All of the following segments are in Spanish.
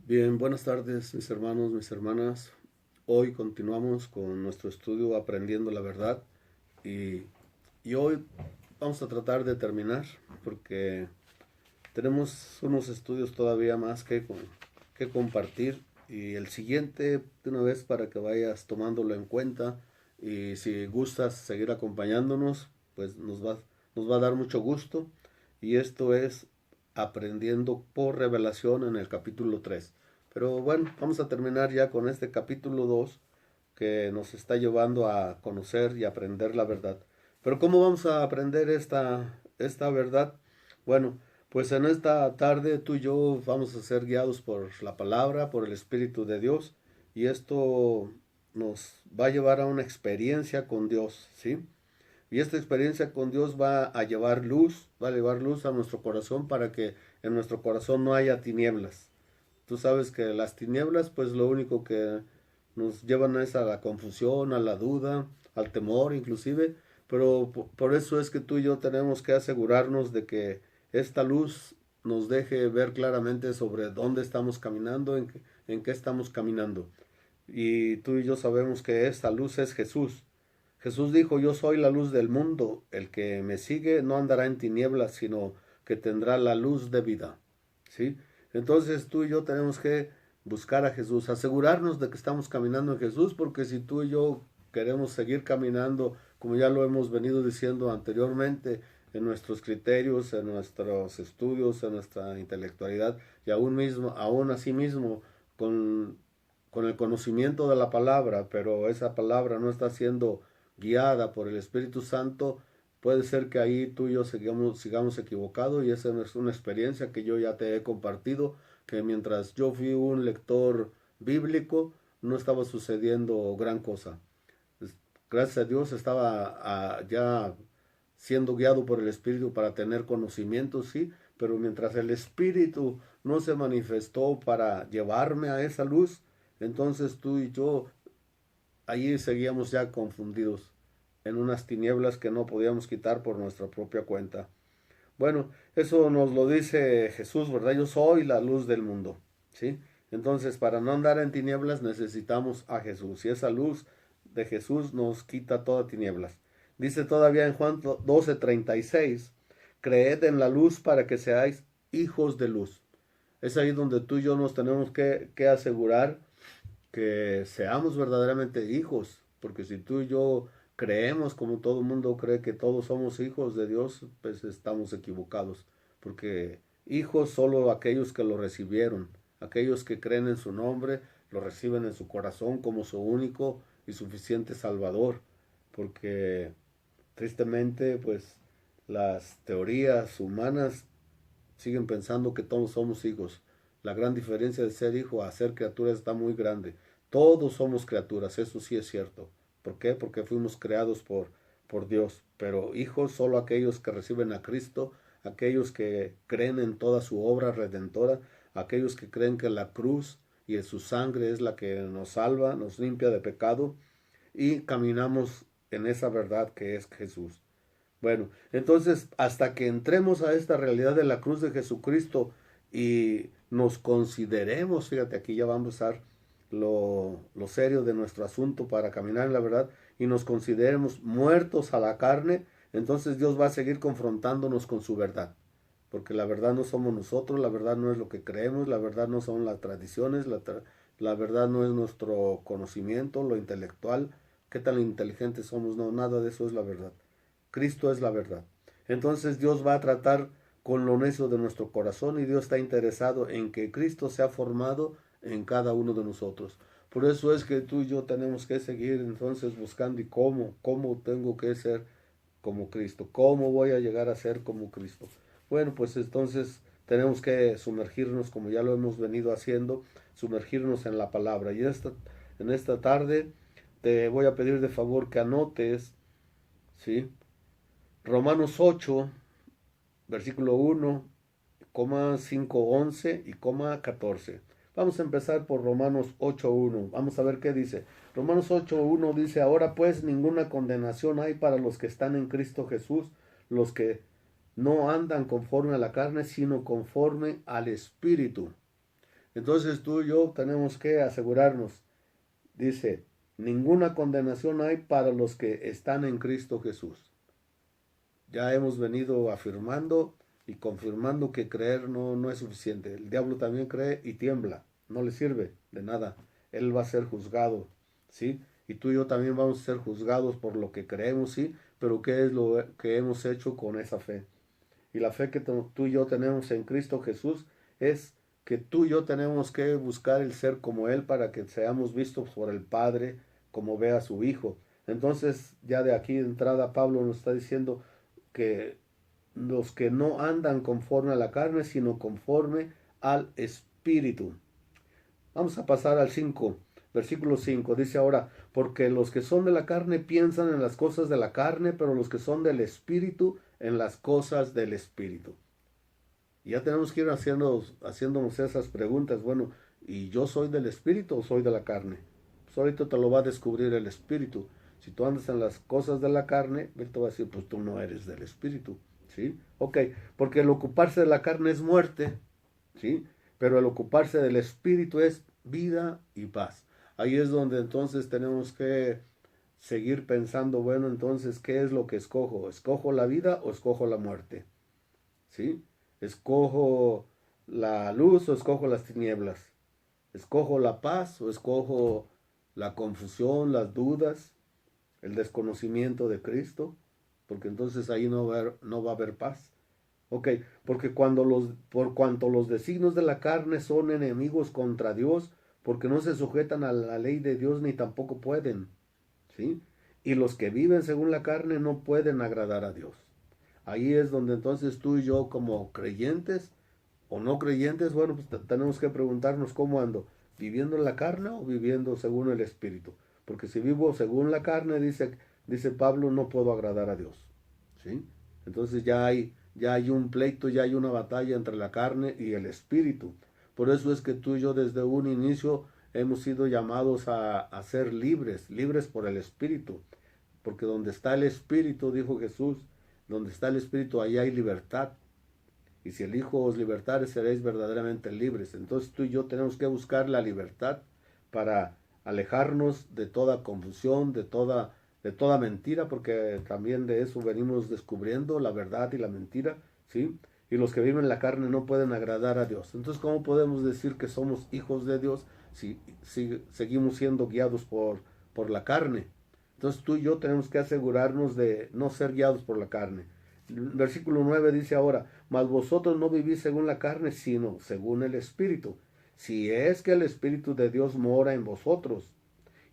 Bien, buenas tardes mis hermanos, mis hermanas. Hoy continuamos con nuestro estudio Aprendiendo la Verdad y, y hoy vamos a tratar de terminar porque tenemos unos estudios todavía más que compartir y el siguiente de una vez para que vayas tomándolo en cuenta y si gustas seguir acompañándonos, pues nos va a dar mucho gusto y esto es aprendiendo por revelación en el capítulo 3. Pero bueno, vamos a terminar ya con este capítulo 2 que nos está llevando a conocer y aprender la verdad. Pero ¿cómo vamos a aprender esta verdad? Bueno, pues en esta tarde tú y yo vamos a ser guiados por la palabra, por el Espíritu de Dios, y esto nos va a llevar a una experiencia con Dios, ¿sí? Y esta experiencia con Dios va a llevar luz, va a llevar luz a nuestro corazón para que en nuestro corazón no haya tinieblas. Tú sabes que las tinieblas, pues lo único que nos llevan es a la confusión, a la duda, al temor inclusive, pero por eso es que tú y yo tenemos que asegurarnos de que esta luz nos deje ver claramente sobre dónde estamos caminando, en qué estamos caminando. Y tú y yo sabemos que esta luz es Jesús. Jesús dijo, yo soy la luz del mundo, el que me sigue no andará en tinieblas, sino que tendrá la luz de vida. ¿Sí? Entonces tú y yo tenemos que buscar a Jesús, asegurarnos de que estamos caminando en Jesús, porque si tú y yo queremos seguir caminando, como ya lo hemos venido diciendo anteriormente, en nuestros criterios, en nuestros estudios, en nuestra intelectualidad, y aún así mismo, con, con el conocimiento de la palabra, pero esa palabra no está siendo guiada por el Espíritu Santo, puede ser que ahí tú y yo sigamos equivocados y esa es una experiencia que yo ya te he compartido, que mientras yo fui un lector bíblico no estaba sucediendo gran cosa. Gracias a Dios estaba ya siendo guiado por el Espíritu para tener conocimiento, sí, pero mientras el Espíritu no se manifestó para llevarme a esa luz, entonces tú y yo allí seguíamos ya confundidos en unas tinieblas que no podíamos quitar por nuestra propia cuenta. Bueno, eso nos lo dice Jesús, ¿verdad? Yo soy la luz del mundo, ¿sí? Entonces, para no andar en tinieblas necesitamos a Jesús y esa luz de Jesús nos quita todas tinieblas. Dice todavía en Juan 12:36, creed en la luz para que seáis hijos de luz. Es ahí donde tú y yo nos tenemos que asegurar que seamos verdaderamente hijos, porque si tú y yo creemos como todo el mundo cree que todos somos hijos de Dios, pues estamos equivocados, porque hijos solo aquellos que lo recibieron, aquellos que creen en su nombre, lo reciben en su corazón como su único y suficiente Salvador, porque tristemente pues las teorías humanas siguen pensando que todos somos hijos. La gran diferencia de ser hijo a ser criatura está muy grande. Todos somos criaturas, eso sí es cierto. ¿Por qué? Porque fuimos creados por Dios. Pero hijos solo aquellos que reciben a Cristo, aquellos que creen en toda su obra redentora, aquellos que creen que la cruz y su sangre es la que nos salva, nos limpia de pecado y caminamos en esa verdad que es Jesús. Bueno, entonces hasta que entremos a esta realidad de la cruz de Jesucristo y nos consideremos, fíjate, aquí ya vamos a usar lo serio de nuestro asunto para caminar en la verdad y nos consideremos muertos a la carne, entonces Dios va a seguir confrontándonos con su verdad. Porque la verdad no somos nosotros, la verdad no es lo que creemos, la verdad no son las tradiciones, la verdad no es nuestro conocimiento, lo intelectual, qué tan inteligentes somos, no, nada de eso es la verdad. Cristo es la verdad. Entonces Dios va a tratar con lo necio de nuestro corazón y Dios está interesado en que Cristo sea formado en cada uno de nosotros. Por eso es que tú y yo tenemos que seguir entonces buscando y cómo tengo que ser como Cristo, cómo voy a llegar a ser como Cristo. Bueno, pues entonces tenemos que sumergirnos, como ya lo hemos venido haciendo, sumergirnos en la palabra. Y en esta tarde te voy a pedir de favor que anotes, ¿sí? Romanos 8, versículo 1, 5, 11 y 14. Vamos a empezar por Romanos 8:1. Vamos a ver qué dice. Romanos 8:1 dice, ahora pues ninguna condenación hay para los que están en Cristo Jesús, los que no andan conforme a la carne, sino conforme al Espíritu. Entonces tú y yo tenemos que asegurarnos. Dice, ninguna condenación hay para los que están en Cristo Jesús. Ya hemos venido afirmando y confirmando que creer no es suficiente. El diablo también cree y tiembla. No le sirve de nada. Él va a ser juzgado, ¿sí? Y tú y yo también vamos a ser juzgados por lo que creemos, ¿sí? Pero ¿qué es lo que hemos hecho con esa fe? Y la fe que tú y yo tenemos en Cristo Jesús es que tú y yo tenemos que buscar el ser como Él para que seamos vistos por el Padre como ve a su Hijo. Entonces, ya de aquí de entrada, Pablo nos está diciendo que los que no andan conforme a la carne, sino conforme al Espíritu. Vamos a pasar al 5, versículo 5. Dice ahora, porque los que son de la carne piensan en las cosas de la carne, pero los que son del Espíritu en las cosas del Espíritu. Y ya tenemos que ir haciéndonos esas preguntas. Bueno, ¿y yo soy del Espíritu o soy de la carne? Pues ahorita te lo va a descubrir el Espíritu. Si tú andas en las cosas de la carne, él te va a decir, pues tú no eres del Espíritu. ¿Sí? Ok, porque el ocuparse de la carne es muerte. ¿Sí? Pero el ocuparse del Espíritu es vida y paz. Ahí es donde entonces tenemos que seguir pensando, bueno, entonces, ¿qué es lo que escojo? ¿Escojo la vida o escojo la muerte? ¿Sí? ¿Escojo la luz o escojo las tinieblas? ¿Escojo la paz o escojo la confusión, las dudas, el desconocimiento de Cristo? Porque entonces ahí no va a haber paz. Ok, porque por cuanto los designios de la carne son enemigos contra Dios, porque no se sujetan a la ley de Dios ni tampoco pueden, ¿sí? Y los que viven según la carne no pueden agradar a Dios. Ahí es donde entonces tú y yo como creyentes o no creyentes, bueno, pues tenemos que preguntarnos cómo ando, viviendo en la carne o viviendo según el Espíritu. Porque si vivo según la carne, dice Pablo, no puedo agradar a Dios, ¿sí? Entonces ya hay un pleito, ya hay una batalla entre la carne y el Espíritu. Por eso es que tú y yo desde un inicio hemos sido llamados a ser libres, libres por el Espíritu. Porque donde está el Espíritu, dijo Jesús, donde está el Espíritu, ahí hay libertad. Y si el Hijo os libertare, seréis verdaderamente libres. Entonces tú y yo tenemos que buscar la libertad para alejarnos de toda confusión, de toda mentira, porque también de eso venimos descubriendo la verdad y la mentira, ¿sí? Y los que viven en la carne no pueden agradar a Dios. Entonces, ¿cómo podemos decir que somos hijos de Dios si seguimos siendo guiados por la carne? Entonces tú y yo tenemos que asegurarnos de no ser guiados por la carne. Versículo 9 dice ahora, mas vosotros no vivís según la carne, sino según el Espíritu. Si es que el Espíritu de Dios mora en vosotros.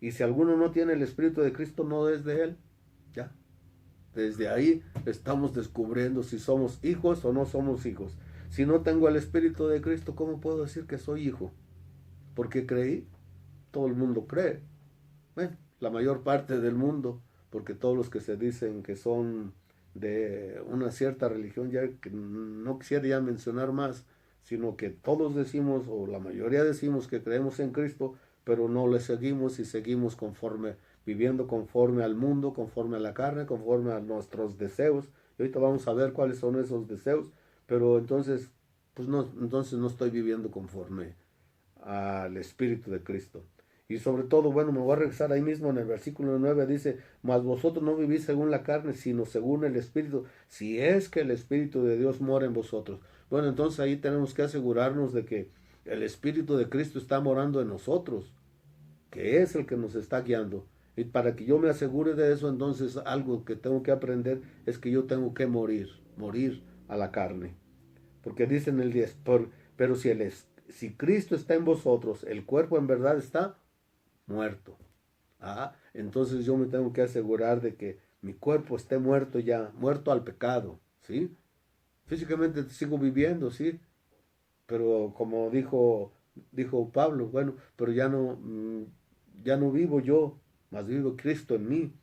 Y si alguno no tiene el Espíritu de Cristo, no es de él. Ya. Desde ahí estamos descubriendo si somos hijos o no somos hijos. Si no tengo el Espíritu de Cristo, ¿cómo puedo decir que soy hijo? Porque creí. Todo el mundo cree. Bueno, la mayor parte del mundo, porque todos los que se dicen que son de una cierta religión, ya que no quisiera ya mencionar más, sino que todos decimos, o la mayoría decimos que creemos en Cristo, pero no le seguimos y seguimos viviendo conforme al mundo, conforme a la carne, conforme a nuestros deseos. Y ahorita vamos a ver cuáles son esos deseos, pero entonces, pues no, entonces no estoy viviendo conforme al Espíritu de Cristo. Y sobre todo, bueno, me voy a regresar ahí mismo en el versículo 9, dice, mas vosotros no vivís según la carne, sino según el Espíritu, si es que el Espíritu de Dios mora en vosotros. Bueno, entonces ahí tenemos que asegurarnos de que el Espíritu de Cristo está morando en nosotros, que es el que nos está guiando. Y para que yo me asegure de eso, entonces algo que tengo que aprender es que yo tengo que morir a la carne. Porque dice en el 10, pero si Cristo está en vosotros, el cuerpo en verdad está muerto. Entonces yo me tengo que asegurar de que mi cuerpo esté muerto ya, muerto al pecado, ¿sí? Físicamente sigo viviendo, ¿sí? Pero como dijo Pablo, bueno, pero ya no vivo yo, mas vivo Cristo en mí.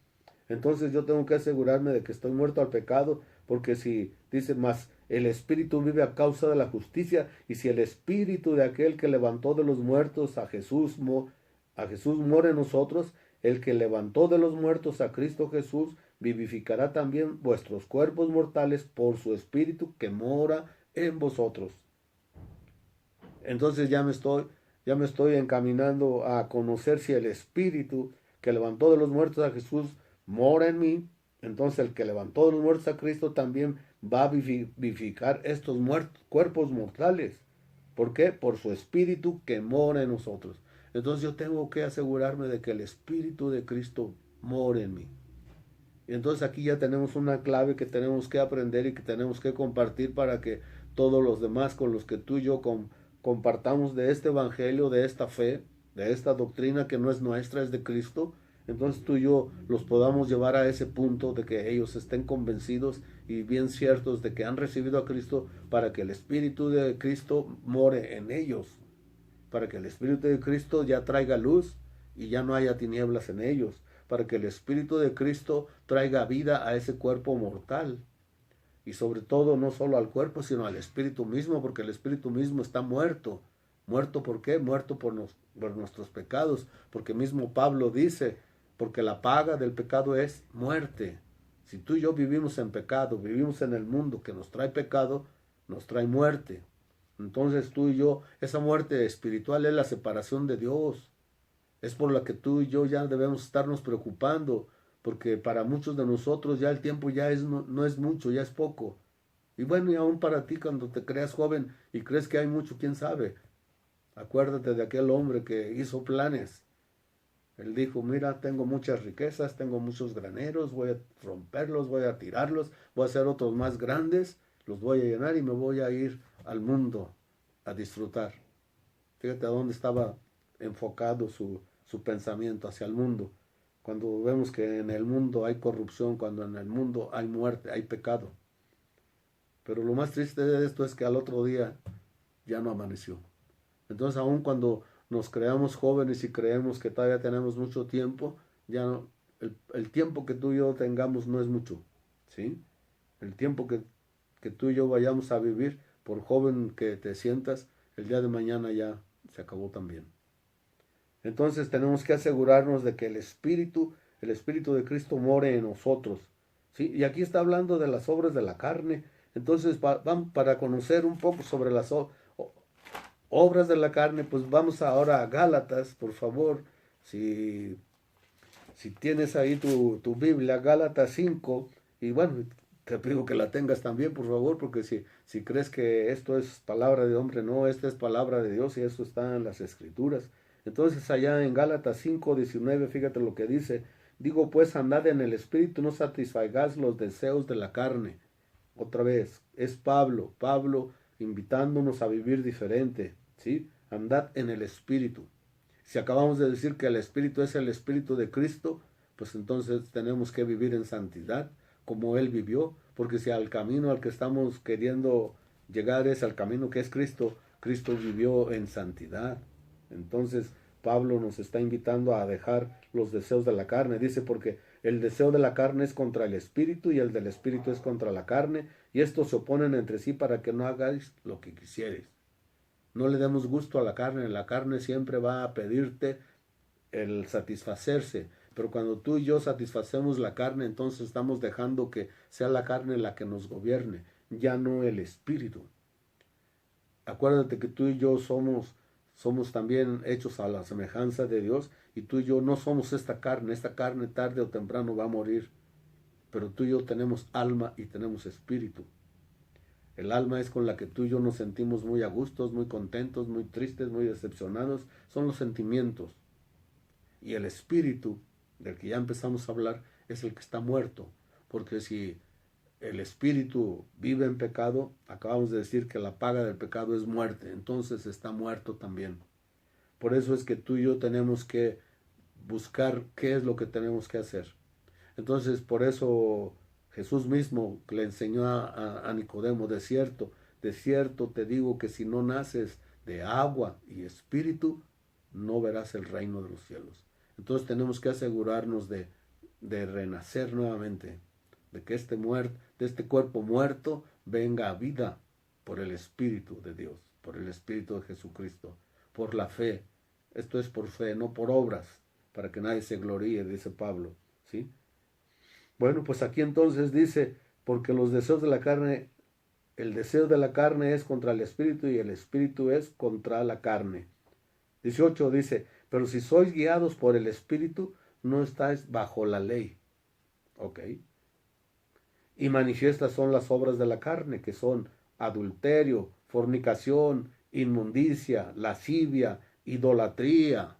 Entonces yo tengo que asegurarme de que estoy muerto al pecado, porque si dice más, el Espíritu vive a causa de la justicia, y si el Espíritu de aquel que levantó de los muertos a Jesús mora en nosotros, el que levantó de los muertos a Cristo Jesús, vivificará también vuestros cuerpos mortales por su Espíritu que mora en vosotros. Entonces ya me estoy encaminando a conocer si el Espíritu que levantó de los muertos a Jesús mora en mí. Entonces el que levantó de los muertos a Cristo también va a vivificar estos cuerpos mortales. ¿Por qué? Por su Espíritu que mora en nosotros. Entonces yo tengo que asegurarme de que el Espíritu de Cristo mora en mí. Y entonces aquí ya tenemos una clave que tenemos que aprender y que tenemos que compartir para que todos los demás con los que tú y yo compartamos de este evangelio, de esta fe, de esta doctrina que no es nuestra, es de Cristo, entonces tú y yo los podamos llevar a ese punto de que ellos estén convencidos y bien ciertos de que han recibido a Cristo para que el Espíritu de Cristo more en ellos, para que el Espíritu de Cristo ya traiga luz y ya no haya tinieblas en ellos, para que el Espíritu de Cristo traiga vida a ese cuerpo mortal. Y sobre todo no solo al cuerpo, sino al Espíritu mismo, porque el Espíritu mismo está muerto. ¿Muerto por qué? Muerto por nuestros pecados, porque mismo Pablo dice, porque la paga del pecado es muerte. Si tú y yo vivimos en pecado, vivimos en el mundo que nos trae pecado, nos trae muerte. Entonces tú y yo, esa muerte espiritual es la separación de Dios. Es por la que tú y yo ya debemos estarnos preocupando, porque para muchos de nosotros ya el tiempo ya no es mucho, ya es poco. Y bueno, y aún para ti cuando te creas joven y crees que hay mucho, quién sabe. Acuérdate de aquel hombre que hizo planes. Él dijo, mira, tengo muchas riquezas, tengo muchos graneros, voy a romperlos, voy a tirarlos, voy a hacer otros más grandes, los voy a llenar y me voy a ir al mundo a disfrutar. Fíjate a dónde estaba enfocado su pensamiento, hacia el mundo. Cuando vemos que en el mundo hay corrupción, cuando en el mundo hay muerte, hay pecado. Pero lo más triste de esto es que al otro día ya no amaneció. Entonces aun cuando nos creamos jóvenes y creemos que todavía tenemos mucho tiempo, ya no, el tiempo que tú y yo tengamos no es mucho, ¿sí? El tiempo que tú y yo vayamos a vivir, por joven que te sientas, el día de mañana ya se acabó también. Entonces tenemos que asegurarnos de que el Espíritu de Cristo more en nosotros, ¿sí? Y aquí está hablando de las obras de la carne. Entonces, para conocer un poco sobre las obras de la carne, pues vamos ahora a Gálatas, por favor. Si tienes ahí tu Biblia, Gálatas 5, y bueno, te pido que la tengas también, por favor, porque si crees que esto es palabra de hombre, no, esta es palabra de Dios y eso está en las Escrituras. Entonces allá en Gálatas 5:19, fíjate lo que dice, digo pues andad en el Espíritu, no satisfagáis los deseos de la carne. Otra vez, es Pablo invitándonos a vivir diferente, ¿sí? Andad en el Espíritu. Si acabamos de decir que el Espíritu es el Espíritu de Cristo, pues entonces tenemos que vivir en santidad como Él vivió, porque si al camino al que estamos queriendo llegar es al camino que es Cristo, Cristo vivió en santidad. Entonces Pablo nos está invitando a dejar los deseos de la carne, dice, porque el deseo de la carne es contra el Espíritu y el del Espíritu es contra la carne, y estos se oponen entre sí para que no hagáis lo que quisierais. No le demos gusto a la carne siempre va a pedirte el satisfacerse, pero cuando tú y yo satisfacemos la carne, entonces estamos dejando que sea la carne la que nos gobierne, ya no el espíritu. Acuérdate que tú y yo somos también hechos a la semejanza de Dios, y tú y yo no somos esta carne tarde o temprano va a morir, pero tú y yo tenemos alma y tenemos espíritu. El alma es con la que tú y yo nos sentimos muy a gustos, muy contentos, muy tristes, muy decepcionados. Son los sentimientos. Y el espíritu, del que ya empezamos a hablar, es el que está muerto. Porque si el espíritu vive en pecado, acabamos de decir que la paga del pecado es muerte. Entonces está muerto también. Por eso es que tú y yo tenemos que buscar qué es lo que tenemos que hacer. Entonces, por eso Jesús mismo le enseñó a Nicodemo, de cierto te digo que si no naces de agua y espíritu, no verás el reino de los cielos. Entonces tenemos que asegurarnos de renacer nuevamente, de que de este cuerpo muerto venga a vida por el Espíritu de Dios, por el Espíritu de Jesucristo, por la fe. Esto es por fe, no por obras, para que nadie se gloríe, dice Pablo, ¿sí? Bueno, pues aquí entonces dice, porque los deseos de la carne El deseo de la carne es contra el espíritu y el espíritu es contra la carne. 18 dice, pero si sois guiados por el espíritu, no estáis bajo la ley. Ok. Y manifiestas son las obras de la carne, que son adulterio, fornicación, inmundicia, lascivia, idolatría.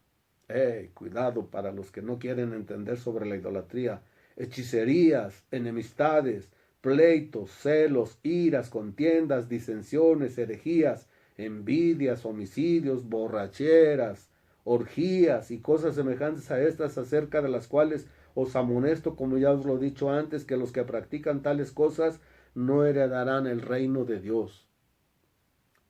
Cuidado para los que no quieren entender sobre la idolatría. Hechicerías, enemistades, pleitos, celos, iras, contiendas, disensiones, herejías, envidias, homicidios, borracheras, orgías y cosas semejantes a estas, acerca de las cuales os amonesto, como ya os lo he dicho antes, que los que practican tales cosas no heredarán el reino de Dios.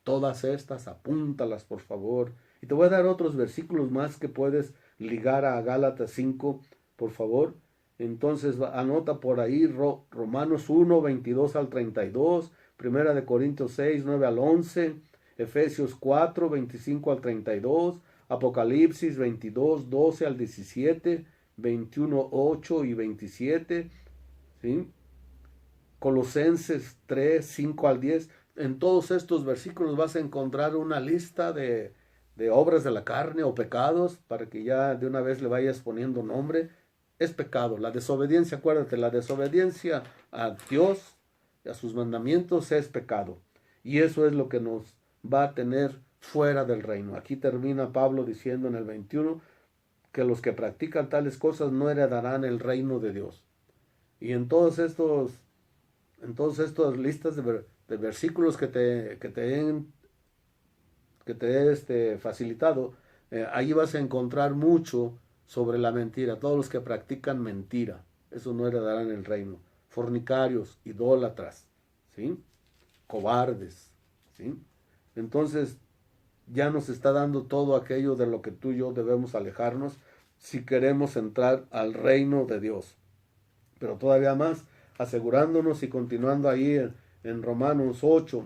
Todas estas, apúntalas por favor. Y te voy a dar otros versículos más que puedes ligar a Gálatas 5, por favor. Entonces anota por ahí Romanos 1, 22 al 32, Primera de Corintios 6, 9 al 11, Efesios 4, 25 al 32, Apocalipsis 22, 12 al 17, 21, 8 y 27, ¿sí? Colosenses 3, 5 al 10. En todos estos versículos vas a encontrar una lista de obras de la carne o pecados, para que ya de una vez le vayas poniendo nombre. Es pecado. La desobediencia, acuérdate, la desobediencia a Dios, a sus mandamientos, es pecado. Y eso es lo que nos va a tener fuera del reino. Aquí termina Pablo diciendo en el 21 que los que practican tales cosas no heredarán el reino de Dios. Y en todas estas listas de versículos que te he facilitado, ahí vas a encontrar mucho sobre la mentira. Todos los que practican mentira, eso no heredarán el reino. Fornicarios, idólatras, ¿sí? Cobardes, ¿sí? Entonces ya nos está dando todo aquello de lo que tú y yo debemos alejarnos si queremos entrar al reino de Dios. Pero todavía más, asegurándonos y continuando ahí en Romanos 8,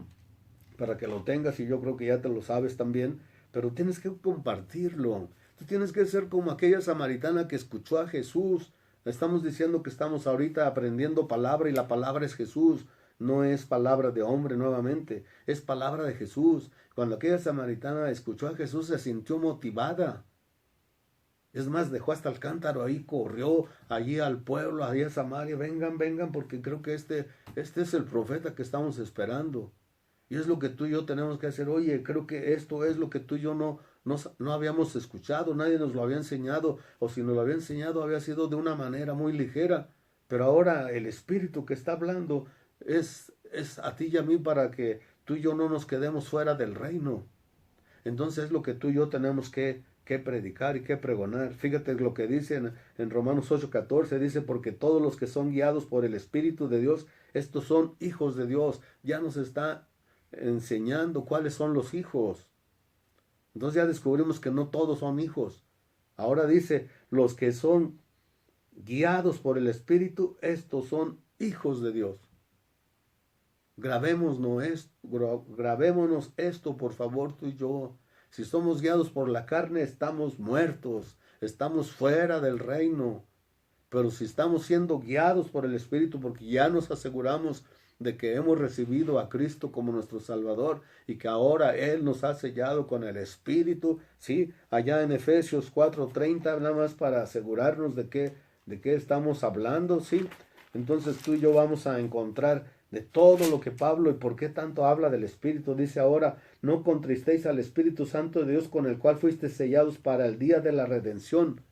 para que lo tengas, y yo creo que ya te lo sabes también, pero tienes que compartirlo. Tú tienes que ser como aquella samaritana que escuchó a Jesús. Estamos diciendo que estamos ahorita aprendiendo palabra, y la palabra es Jesús. No es palabra de hombre nuevamente, es palabra de Jesús. Cuando aquella samaritana escuchó a Jesús, se sintió motivada. Es más, dejó hasta el cántaro ahí, corrió allí al pueblo, allí a Samaria. Vengan, vengan, porque creo que este es el profeta que estamos esperando. Y es lo que tú y yo tenemos que hacer. Oye, creo que esto es lo que tú y yo no habíamos escuchado, nadie nos lo había enseñado, o si nos lo había enseñado había sido de una manera muy ligera. Pero ahora el Espíritu que está hablando es a ti y a mí, para que tú y yo no nos quedemos fuera del reino. Entonces es lo que tú y yo tenemos que predicar y que pregonar. Fíjate lo que dice en Romanos 8:14, dice, porque todos los que son guiados por el Espíritu de Dios, estos son hijos de Dios. Ya nos está enseñando cuáles son los hijos. Entonces ya descubrimos que no todos son hijos. Ahora dice, los que son guiados por el Espíritu, estos son hijos de Dios. Grabémonos esto, por favor, tú y yo. Si somos guiados por la carne, estamos muertos, estamos fuera del reino. Pero si estamos siendo guiados por el Espíritu, porque ya nos aseguramos de que hemos recibido a Cristo como nuestro Salvador y que ahora Él nos ha sellado con el Espíritu, ¿sí? Allá en Efesios 4:30, nada más para asegurarnos de qué estamos hablando, ¿sí? Entonces tú y yo vamos a encontrar de todo lo que Pablo, y por qué tanto habla del Espíritu. Dice ahora, no contristéis al Espíritu Santo de Dios, con el cual fuisteis sellados para el día de la redención.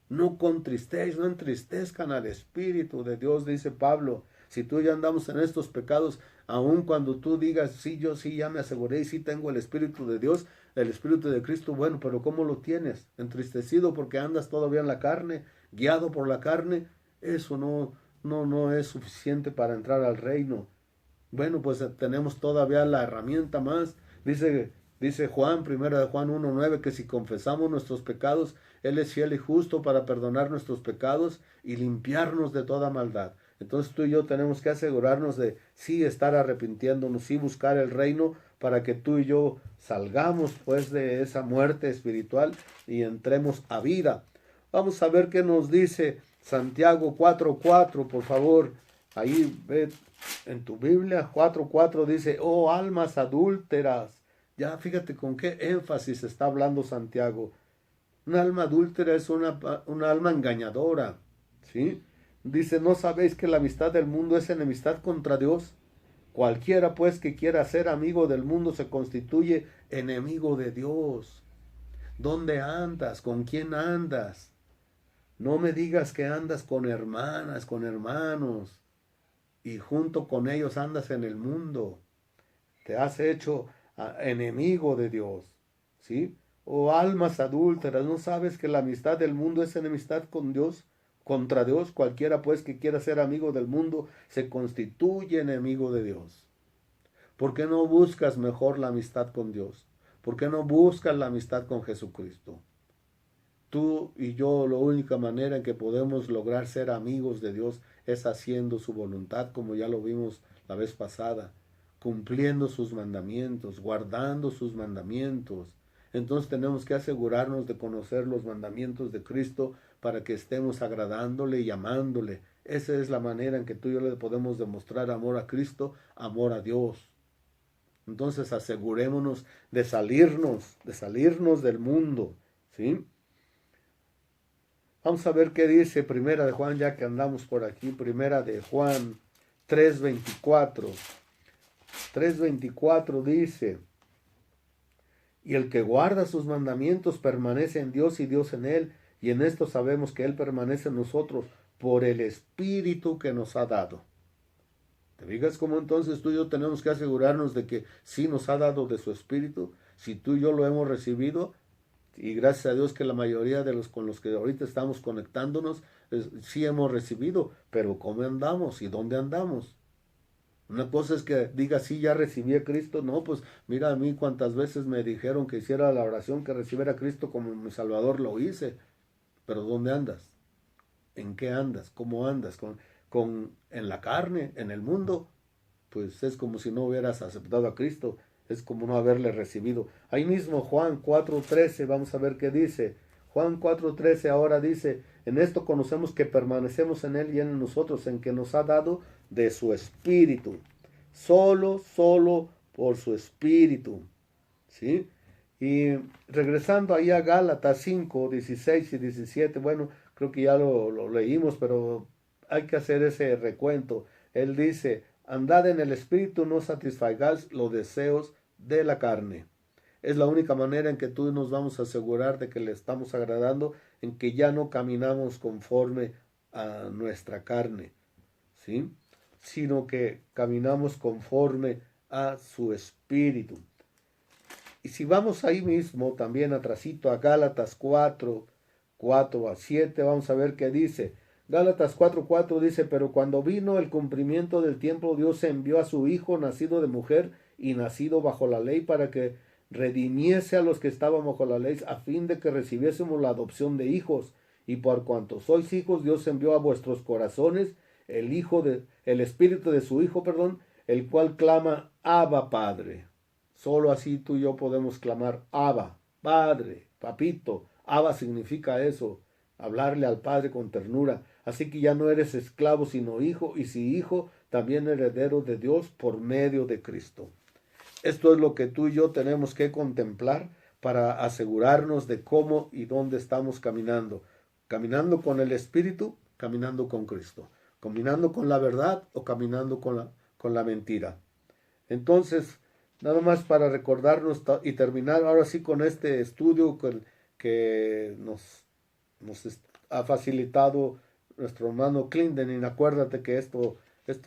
No contristéis, no entristezcan al Espíritu de Dios, dice Pablo. Si tú y yo andamos en estos pecados, aun cuando tú digas, sí, yo sí, ya me aseguré y sí tengo el Espíritu de Dios, el Espíritu de Cristo, bueno, pero ¿cómo lo tienes? Entristecido porque andas todavía en la carne, guiado por la carne. Eso no es suficiente para entrar al reino. Bueno, pues tenemos todavía la herramienta más. Dice Juan, 1 de Juan 1:9, que si confesamos nuestros pecados, Él es fiel y justo para perdonar nuestros pecados y limpiarnos de toda maldad. Entonces tú y yo tenemos que asegurarnos de sí estar arrepintiéndonos, sí buscar el reino, para que tú y yo salgamos pues de esa muerte espiritual y entremos a vida. Vamos a ver qué nos dice Santiago 4:4, por favor. Ahí ve en tu Biblia 4:4 dice, oh almas adúlteras. Ya fíjate con qué énfasis está hablando Santiago. Un alma adúltera es una alma engañadora, ¿sí? Dice, ¿no sabéis que la amistad del mundo es enemistad contra Dios? Cualquiera pues que quiera ser amigo del mundo se constituye enemigo de Dios. ¿Dónde andas? ¿Con quién andas? No me digas que andas con hermanas, con hermanos, y junto con ellos andas en el mundo. Te has hecho enemigo de Dios, ¿sí? O almas adúlteras, ¿no sabes que la amistad del mundo es enemistad con Dios? Contra Dios, cualquiera pues que quiera ser amigo del mundo se constituye enemigo de Dios. ¿Por qué no buscas mejor la amistad con Dios? ¿Por qué no buscas la amistad con Jesucristo? Tú y yo, la única manera en que podemos lograr ser amigos de Dios es haciendo su voluntad, como ya lo vimos la vez pasada, cumpliendo sus mandamientos, guardando sus mandamientos. Entonces tenemos que asegurarnos de conocer los mandamientos de Cristo para que estemos agradándole y amándole. Esa es la manera en que tú y yo le podemos demostrar amor a Cristo, amor a Dios. Entonces asegurémonos de salirnos del mundo, ¿sí? Vamos a ver qué dice Primera de Juan, ya que andamos por aquí. Primera de Juan 3:24. 3:24 dice, y el que guarda sus mandamientos permanece en Dios y Dios en él, y en esto sabemos que él permanece en nosotros por el Espíritu que nos ha dado. ¿Te fijas cómo entonces tú y yo tenemos que asegurarnos de que sí nos ha dado de su Espíritu? Si tú y yo lo hemos recibido, y gracias a Dios que la mayoría de los con los que ahorita estamos conectándonos, sí hemos recibido, pero ¿cómo andamos y dónde andamos? Una cosa es que diga, sí, ya recibí a Cristo. No, pues mira a mí cuántas veces me dijeron que hiciera la oración, que recibiera a Cristo como mi Salvador, lo hice. Pero ¿dónde andas? ¿En qué andas? ¿Cómo andas? ¿En la carne? ¿En el mundo? Pues es como si no hubieras aceptado a Cristo. Es como no haberle recibido. Ahí mismo Juan 4:13, vamos a ver qué dice. Juan 4:13 ahora dice, en esto conocemos que permanecemos en Él y en nosotros, en que nos ha dado de su Espíritu. Solo por su Espíritu. ¿Sí? Y regresando ahí a Gálatas 5:16 y 17, bueno, creo que ya lo leímos, pero hay que hacer ese recuento. Él dice, andad en el Espíritu, no satisfagáis los deseos de la carne. Es la única manera en que tú nos vamos a asegurar de que le estamos agradando, en que ya no caminamos conforme a nuestra carne, ¿sí? Sino que caminamos conforme a su Espíritu. Y si vamos ahí mismo, también atrasito a Gálatas 4:4-7, vamos a ver qué dice. Gálatas 4:4 dice, pero cuando vino el cumplimiento del tiempo, Dios envió a su Hijo, nacido de mujer y nacido bajo la ley, para que redimiese a los que estaban bajo la ley, a fin de que recibiésemos la adopción de hijos. Y por cuanto sois hijos, Dios envió a vuestros corazones el Espíritu de su Hijo, el cual clama, Abba, Padre. Solo así tú y yo podemos clamar, Abba, Padre, Papito. Abba significa eso, hablarle al Padre con ternura. Así que ya no eres esclavo sino hijo, y si hijo, también heredero de Dios por medio de Cristo. Esto es lo que tú y yo tenemos que contemplar para asegurarnos de cómo y dónde estamos caminando. Caminando con el Espíritu, caminando con Cristo. Caminando con la verdad o caminando con la mentira. Entonces, nada más para recordarnos y terminar ahora sí con este estudio que nos ha facilitado nuestro hermano Clinton. Acuérdate que esto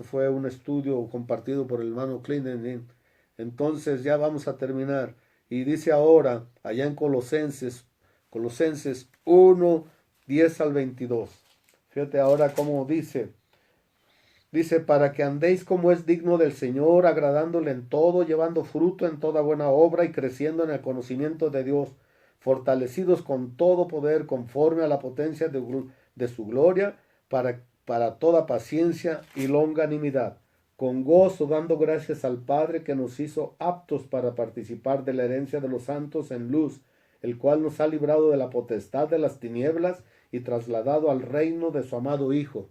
fue un estudio compartido por el hermano Clinton. Entonces ya vamos a terminar. Y dice ahora, allá en Colosenses 1:10-22. Fíjate ahora cómo dice. Dice, para que andéis como es digno del Señor, agradándole en todo, llevando fruto en toda buena obra y creciendo en el conocimiento de Dios, fortalecidos con todo poder conforme a la potencia de su gloria, para toda paciencia y longanimidad, con gozo dando gracias al Padre que nos hizo aptos para participar de la herencia de los santos en luz, el cual nos ha librado de la potestad de las tinieblas y trasladado al reino de su amado Hijo.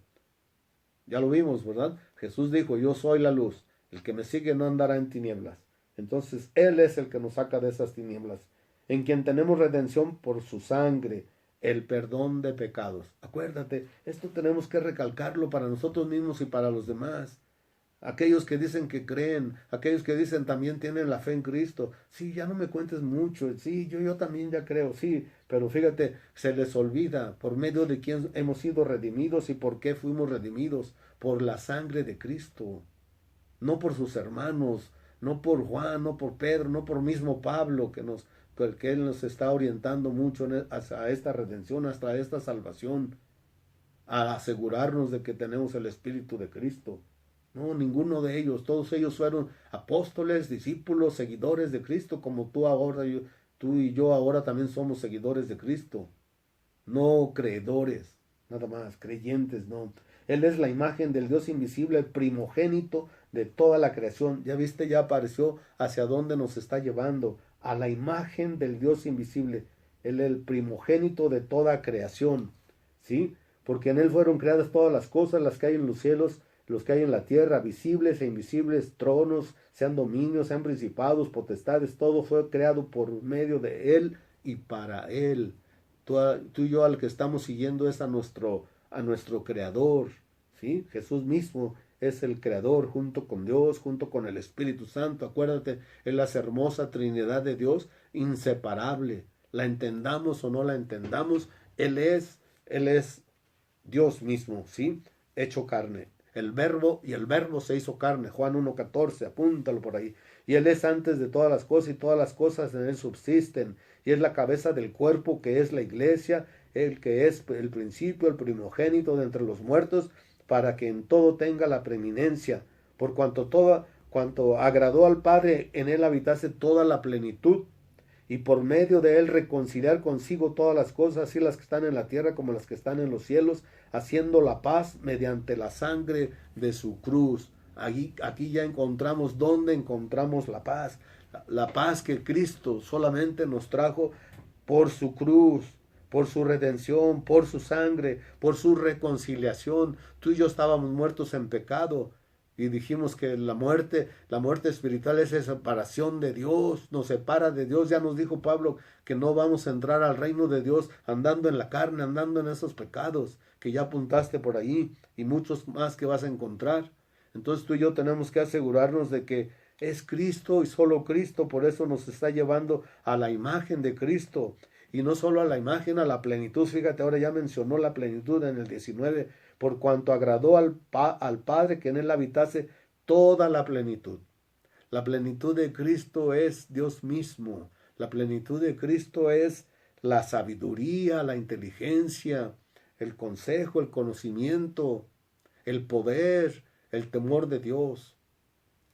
Ya lo vimos, ¿verdad? Jesús dijo, yo soy la luz, el que me sigue no andará en tinieblas. Entonces Él es el que nos saca de esas tinieblas, en quien tenemos redención por su sangre, el perdón de pecados. Acuérdate, esto tenemos que recalcarlo para nosotros mismos y para los demás. Aquellos que dicen que creen, aquellos que dicen también tienen la fe en Cristo. Sí, ya no me cuentes mucho. Sí, yo también ya creo, sí. Pero fíjate, se les olvida por medio de quién hemos sido redimidos y por qué fuimos redimidos. Por la sangre de Cristo. No por sus hermanos, no por Juan, no por Pedro, no por mismo Pablo, que Él nos está orientando mucho hacia esta redención, hasta esta salvación, a asegurarnos de que tenemos el Espíritu de Cristo. No, ninguno de ellos, todos ellos fueron apóstoles, discípulos, seguidores de Cristo, como tú y yo ahora también somos seguidores de Cristo. No creedores, nada más, creyentes, no. Él es la imagen del Dios invisible, el primogénito de toda la creación. Ya viste, ya apareció hacia dónde nos está llevando, a la imagen del Dios invisible. Él es el primogénito de toda creación, ¿sí? Porque en Él fueron creadas todas las cosas, las que hay en los cielos, los que hay en la tierra, visibles e invisibles, tronos, sean dominios, sean principados, potestades, todo fue creado por medio de Él y para Él. Tú y yo al que estamos siguiendo es a nuestro Creador, ¿sí? Jesús mismo es el Creador junto con Dios, junto con el Espíritu Santo. Acuérdate, es la hermosa Trinidad de Dios, inseparable. La entendamos o no la entendamos, Él es Dios mismo, ¿sí? Hecho carne. El verbo se hizo carne. Juan 1:14, apúntalo por ahí. Y Él es antes de todas las cosas y todas las cosas en Él subsisten. Y es la cabeza del cuerpo que es la iglesia, el que es el principio, el primogénito de entre los muertos, para que en todo tenga la preeminencia. Por cuanto agradó al Padre, en Él habitase toda la plenitud, y por medio de Él reconciliar consigo todas las cosas, así las que están en la tierra como las que están en los cielos, haciendo la paz mediante la sangre de su cruz. Aquí ya encontramos dónde encontramos la paz. La paz que Cristo solamente nos trajo por su cruz, por su redención, por su sangre, por su reconciliación. Tú y yo estábamos muertos en pecado. Y dijimos que la muerte espiritual es esa separación de Dios, nos separa de Dios. Ya nos dijo Pablo que no vamos a entrar al reino de Dios andando en la carne, andando en esos pecados que ya apuntaste por ahí y muchos más que vas a encontrar. Entonces tú y yo tenemos que asegurarnos de que es Cristo y solo Cristo, por eso nos está llevando a la imagen de Cristo. Y no solo a la imagen, a la plenitud. Fíjate, ahora ya mencionó la plenitud en el 19, por cuanto agradó al Padre que en Él habitase toda la plenitud. La plenitud de Cristo es Dios mismo. La plenitud de Cristo es la sabiduría, la inteligencia, el consejo, el conocimiento, el poder, el temor de Dios.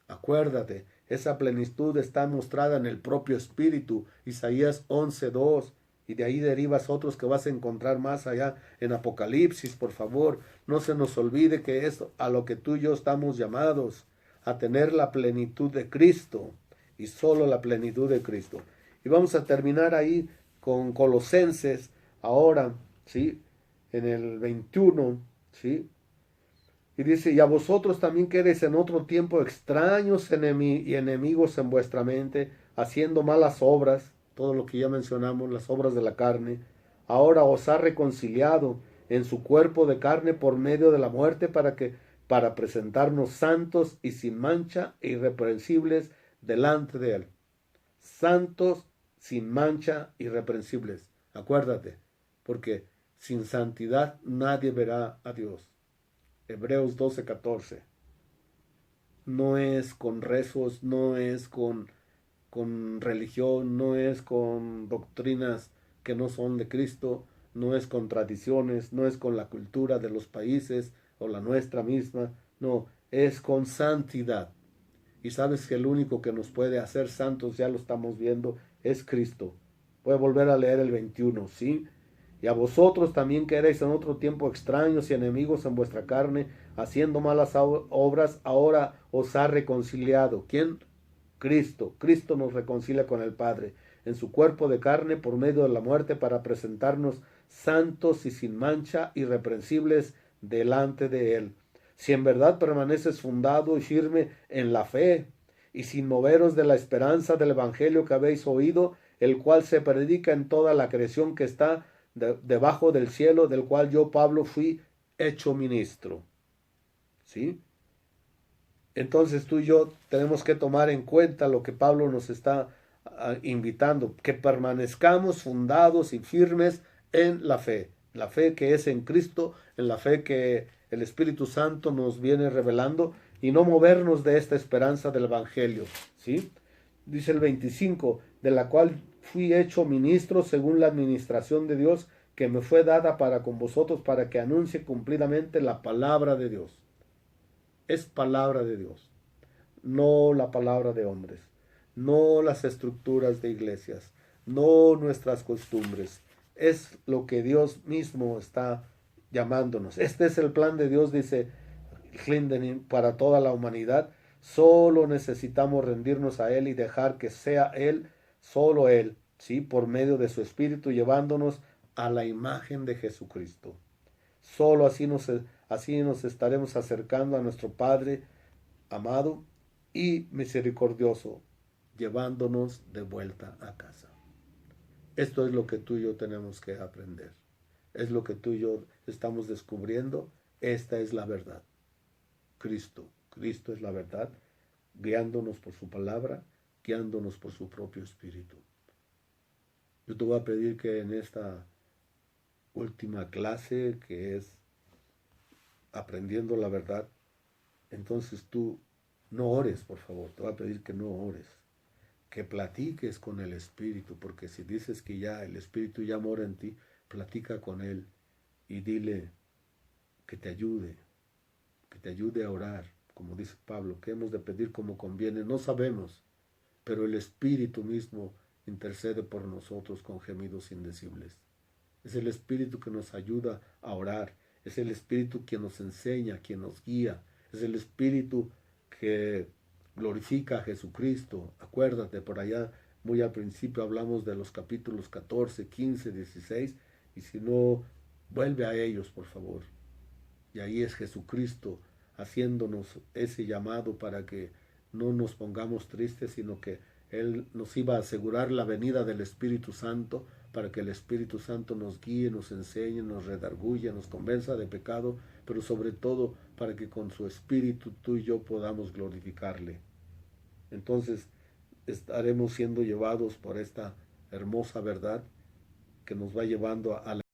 Acuérdate, esa plenitud está mostrada en el propio Espíritu. Isaías 11:2. Y de ahí derivas otros que vas a encontrar más allá en Apocalipsis, por favor. No se nos olvide que es a lo que tú y yo estamos llamados, a tener la plenitud de Cristo y solo la plenitud de Cristo. Y vamos a terminar ahí con Colosenses ahora, ¿sí? En el 21, ¿sí? Y dice, y a vosotros también que eres en otro tiempo extraños y enemigos en vuestra mente, haciendo malas obras, todo lo que ya mencionamos, las obras de la carne, ahora os ha reconciliado en su cuerpo de carne por medio de la muerte para presentarnos santos y sin mancha e irreprensibles delante de Él. Santos, sin mancha, irreprensibles. Acuérdate, porque sin santidad nadie verá a Dios. Hebreos 12:14. No es con rezos, no es con religión, no es con doctrinas que no son de Cristo, no es con tradiciones, no es con la cultura de los países o la nuestra misma, no, es con santidad. Y sabes que el único que nos puede hacer santos, ya lo estamos viendo, es Cristo. Voy a volver a leer el 21, ¿sí? Y a vosotros también que erais en otro tiempo extraños y enemigos en vuestra carne, haciendo malas obras, ahora os ha reconciliado. ¿Quién? Cristo. Cristo nos reconcilia con el Padre en su cuerpo de carne por medio de la muerte para presentarnos santos y sin mancha, irreprensibles delante de Él. si en verdad permaneces fundado y firme en la fe, y sin moveros de la esperanza del evangelio que habéis oído, el cual se predica en toda la creación que está debajo del cielo, del cual yo, Pablo, fui hecho ministro. ¿Sí? Entonces tú y yo tenemos que tomar en cuenta lo que Pablo nos está invitando, que permanezcamos fundados y firmes en la fe que es en Cristo, en la fe que el Espíritu Santo nos viene revelando y no movernos de esta esperanza del Evangelio, ¿sí? Dice el 25, de la cual fui hecho ministro según la administración de Dios que me fue dada para con vosotros para que anuncie cumplidamente la palabra de Dios. Es palabra de Dios, no la palabra de hombres, no las estructuras de iglesias, no nuestras costumbres. Es lo que Dios mismo está llamándonos. Este es el plan de Dios, dice Clinton, para toda la humanidad. Solo necesitamos rendirnos a Él y dejar que sea Él, solo Él, ¿sí? Por medio de su Espíritu, llevándonos a la imagen de Jesucristo. Solo así nos estaremos acercando a nuestro Padre amado y misericordioso, llevándonos de vuelta a casa. Esto es lo que tú y yo tenemos que aprender. Es lo que tú y yo estamos descubriendo. Esta es la verdad. Cristo. Cristo es la verdad, guiándonos por su palabra, guiándonos por su propio espíritu. Yo te voy a pedir que en esta última clase, que es aprendiendo la verdad, entonces tú no ores, por favor. Te voy a pedir que no ores, que platiques con el Espíritu, porque si dices que ya el Espíritu ya mora en ti, platica con Él y dile que te ayude a orar, como dice Pablo, que hemos de pedir como conviene. No sabemos, pero el Espíritu mismo intercede por nosotros con gemidos indecibles. Es el Espíritu que nos ayuda a orar, es el Espíritu quien nos enseña, quien nos guía, es el Espíritu que glorifica a Jesucristo. Acuérdate, por allá muy al principio hablamos de los capítulos 14, 15, 16, y si no, vuelve a ellos, por favor. Y ahí es Jesucristo haciéndonos ese llamado para que no nos pongamos tristes, sino que Él nos iba a asegurar la venida del Espíritu Santo, para que el Espíritu Santo nos guíe, nos enseñe, nos redarguya, nos convenza de pecado, pero sobre todo para que con su Espíritu tú y yo podamos glorificarle. Entonces estaremos siendo llevados por esta hermosa verdad que nos va llevando a la